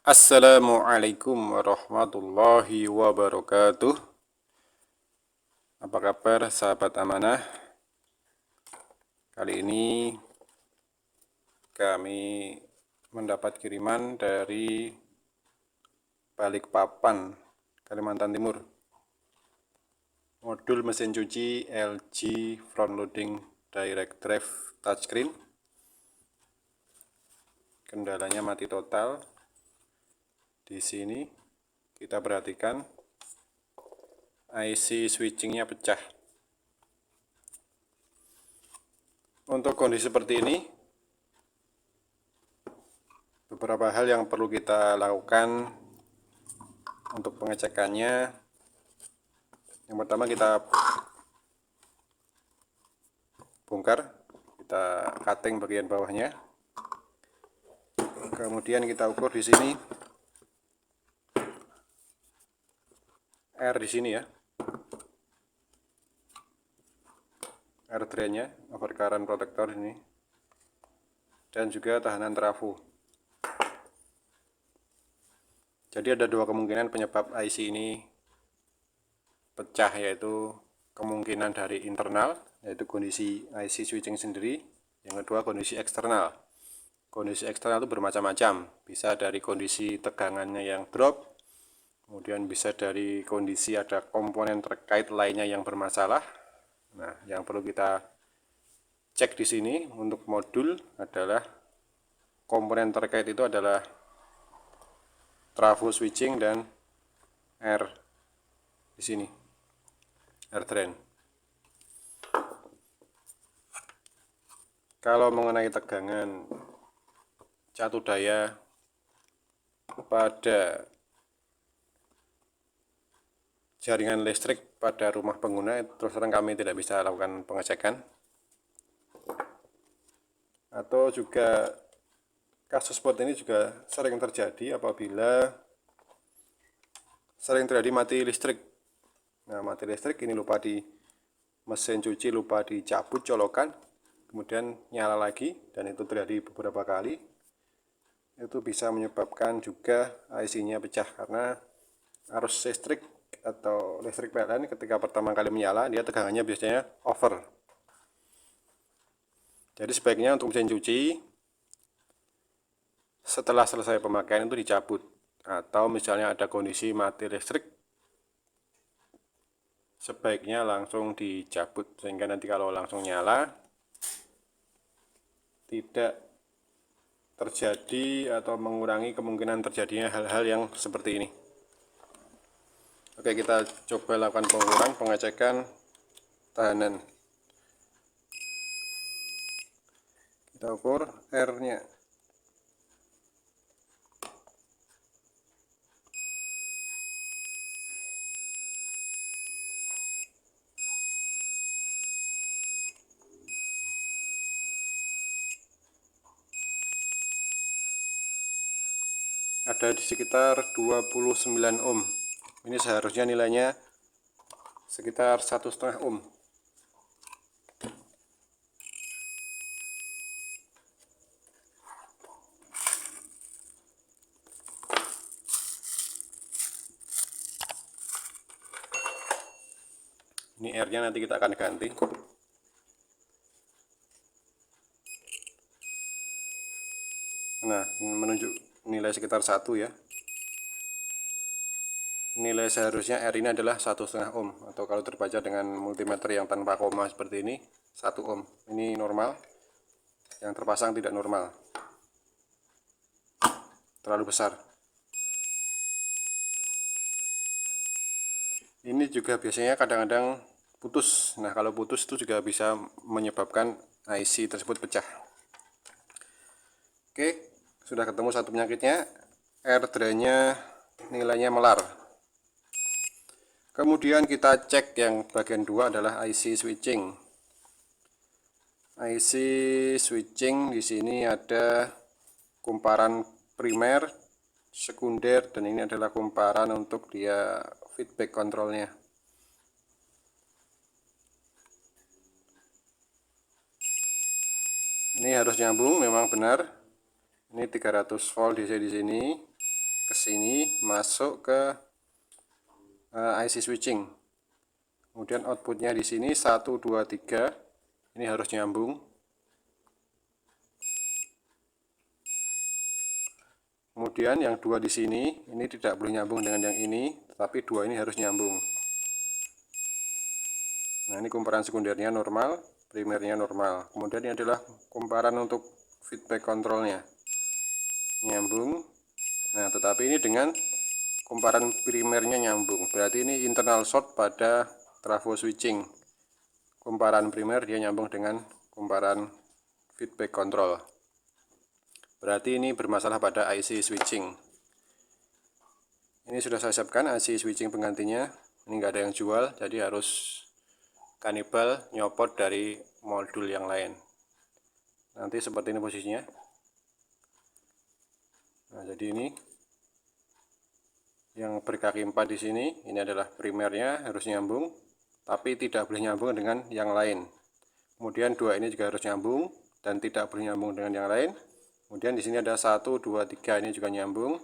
Assalamualaikum warahmatullahi wabarakatuh. Apa kabar sahabat amanah? Kali ini kami mendapat kiriman dari Balikpapan, Kalimantan Timur. Modul mesin cuci LG front loading direct drive touchscreen. Kendalanya mati total. Di sini kita perhatikan IC switchingnya pecah. Untuk kondisi seperti ini, beberapa hal yang perlu kita lakukan untuk pengecekannya. Yang pertama, kita bongkar, kita cutting bagian bawahnya. Kemudian kita ukur di sini R di sini ya, R drainnya, overcurrent protector ini, dan juga tahanan trafo. Jadi ada dua kemungkinan penyebab IC ini pecah, yaitu kemungkinan dari internal, yaitu kondisi IC switching sendiri. Yang kedua, kondisi eksternal. Kondisi eksternal itu bermacam-macam, bisa dari kondisi tegangannya yang drop, kemudian bisa dari kondisi ada komponen terkait lainnya yang bermasalah. Nah, yang perlu kita cek di sini untuk modul adalah komponen terkait itu adalah trafo switching dan R di sini, R drain. Kalau mengenai tegangan catu daya pada jaringan listrik pada rumah pengguna, terus terang kami tidak bisa lakukan pengecekan. Atau juga kasus seperti ini juga sering terjadi apabila sering terjadi mati listrik. Nah, mati listrik ini lupa di mesin cuci, lupa dicabut colokan, kemudian nyala lagi, dan itu terjadi beberapa kali. Itu bisa menyebabkan juga IC-nya pecah karena arus listrik atau listrik PLN ketika pertama kali menyala, dia tegangannya biasanya over. Jadi sebaiknya untuk mesin cuci setelah selesai pemakaian itu dicabut, atau misalnya ada kondisi mati listrik, sebaiknya langsung dicabut sehingga nanti kalau langsung nyala tidak terjadi atau mengurangi kemungkinan terjadinya hal-hal yang seperti ini. Oke, kita coba lakukan pengukuran pengecekan tahanan. Kita ukur R-nya. Ada di sekitar 29 ohm. Ini seharusnya nilainya sekitar 1,5 ohm. Ini R-nya nanti kita akan ganti. Nah, menunjuk nilai sekitar 1 ya. Nilai seharusnya R ini adalah 1,5 ohm, atau kalau terbaca dengan multimeter yang tanpa koma seperti ini, 1 ohm. Ini normal. Yang terpasang tidak normal, terlalu besar. Ini juga biasanya kadang-kadang putus. Nah, kalau putus itu juga bisa menyebabkan IC tersebut pecah. Oke, sudah ketemu satu penyakitnya. R drainnya nilainya melar. Kemudian kita cek yang bagian 2 adalah IC switching. IC switching di sini ada kumparan primer, sekunder, dan ini adalah kumparan untuk dia feedback kontrolnya. Ini harus nyambung, memang benar. Ini 300 volt DC di sini. sini masuk ke IC switching. Kemudian outputnya di sini 1 2 3 ini harus nyambung. Kemudian yang 2 di sini ini tidak boleh nyambung dengan yang ini, tetapi 2 ini harus nyambung. Nah, ini kumparan sekundernya normal, primernya normal. Kemudian ini adalah kumparan untuk feedback kontrolnya, nyambung. Nah, tetapi ini dengan kumparan primernya nyambung, berarti ini internal short pada trafo switching. Kumparan primer dia nyambung dengan kumparan feedback control, berarti ini bermasalah pada IC switching. Ini sudah saya siapkan IC switching penggantinya, ini nggak ada yang jual, jadi harus kanibal nyopot dari modul yang lain. Nanti seperti ini posisinya. Nah, jadi ini yang berkaki 4 di sini, ini adalah primernya harus nyambung, tapi tidak boleh nyambung dengan yang lain. Kemudian 2 ini juga harus nyambung dan tidak boleh nyambung dengan yang lain. Kemudian di sini ada 1 2 3 ini juga nyambung.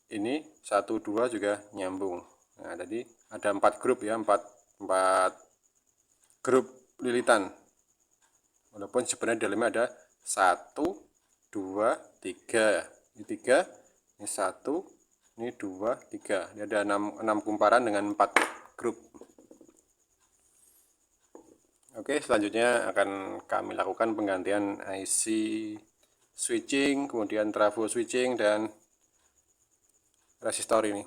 Ini 1 2 juga nyambung. Nah, jadi ada 4 grup ya, 4 grup lilitan. Walaupun sebenarnya di dalamnya ada 1 2 3. Ini 3, ini 1, ini 2 3. Ini ada 6 kumparan dengan 4 grup. Oke, selanjutnya akan kami lakukan penggantian IC switching, kemudian trafo switching dan resistor ini.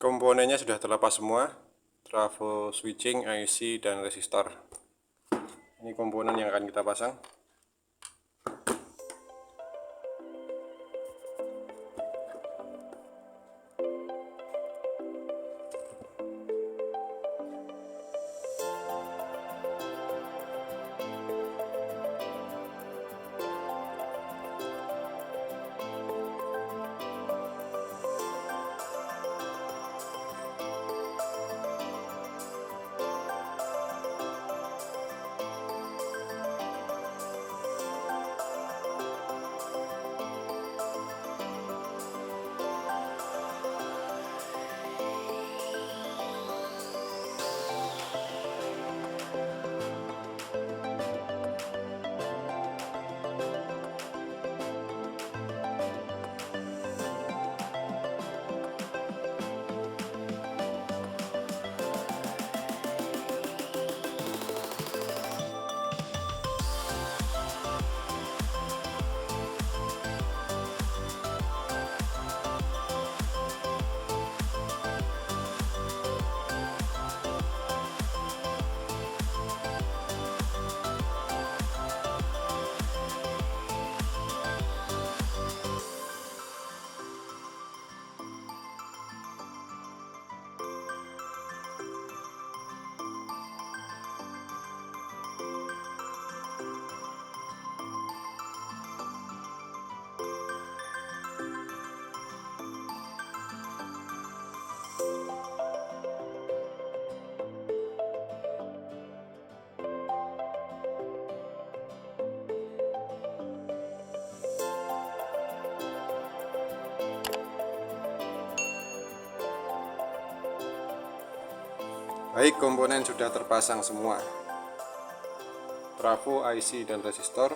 komponennya sudah terlepas semua, trafo, switching, IC, dan resistor. Ini komponen yang akan kita pasang. Baik, komponen sudah terpasang semua, trafo, IC, dan resistor.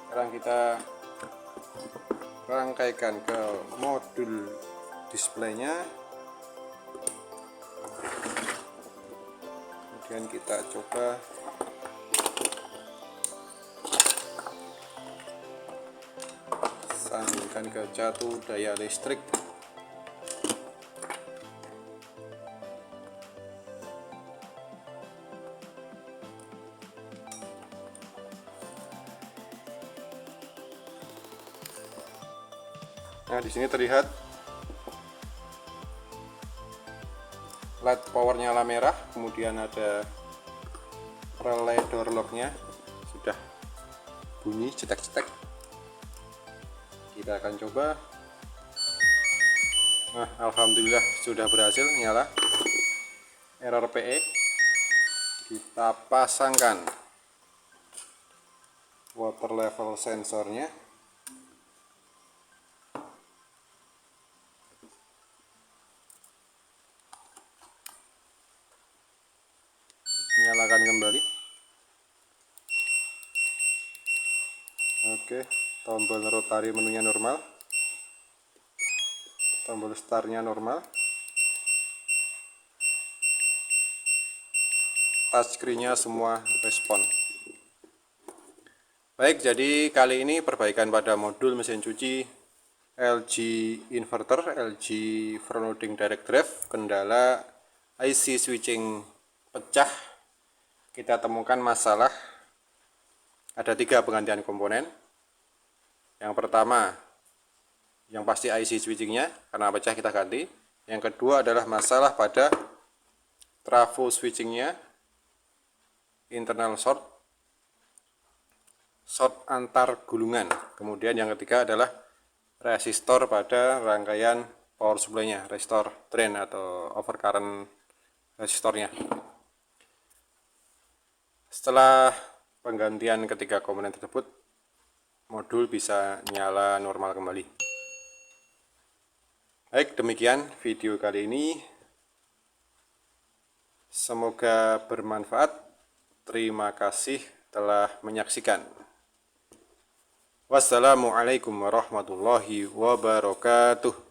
Sekarang kita rangkaikan ke modul displaynya, kemudian kita coba sambungkan ke catu daya listrik. Nah, di sini terlihat LED power nyala merah, kemudian ada relay door lock-nya sudah bunyi cetek-cetek. Kita akan coba. Nah, alhamdulillah sudah berhasil nyala. Error PE. Kita pasangkan water level sensornya. Nyalakan kembali. Oke, tombol rotari menunya normal, tombol startnya normal, touchscreen-nya semua respon. Baik, jadi kali ini perbaikan pada modul mesin cuci LG inverter, LG front loading direct drive, kendala IC switching pecah. Kita temukan masalah ada 3 penggantian komponen. Yang pertama, yang pasti IC switchingnya, karena pecah kita ganti. Yang kedua adalah masalah pada trafo switchingnya, internal short antar gulungan. Kemudian yang ketiga adalah resistor pada rangkaian power supply-nya, resistor drain atau overcurrent resistornya. Setelah penggantian ketiga komponen tersebut, modul bisa nyala normal kembali. Baik, demikian video kali ini. Semoga bermanfaat. Terima kasih telah menyaksikan. Wassalamualaikum warahmatullahi wabarakatuh.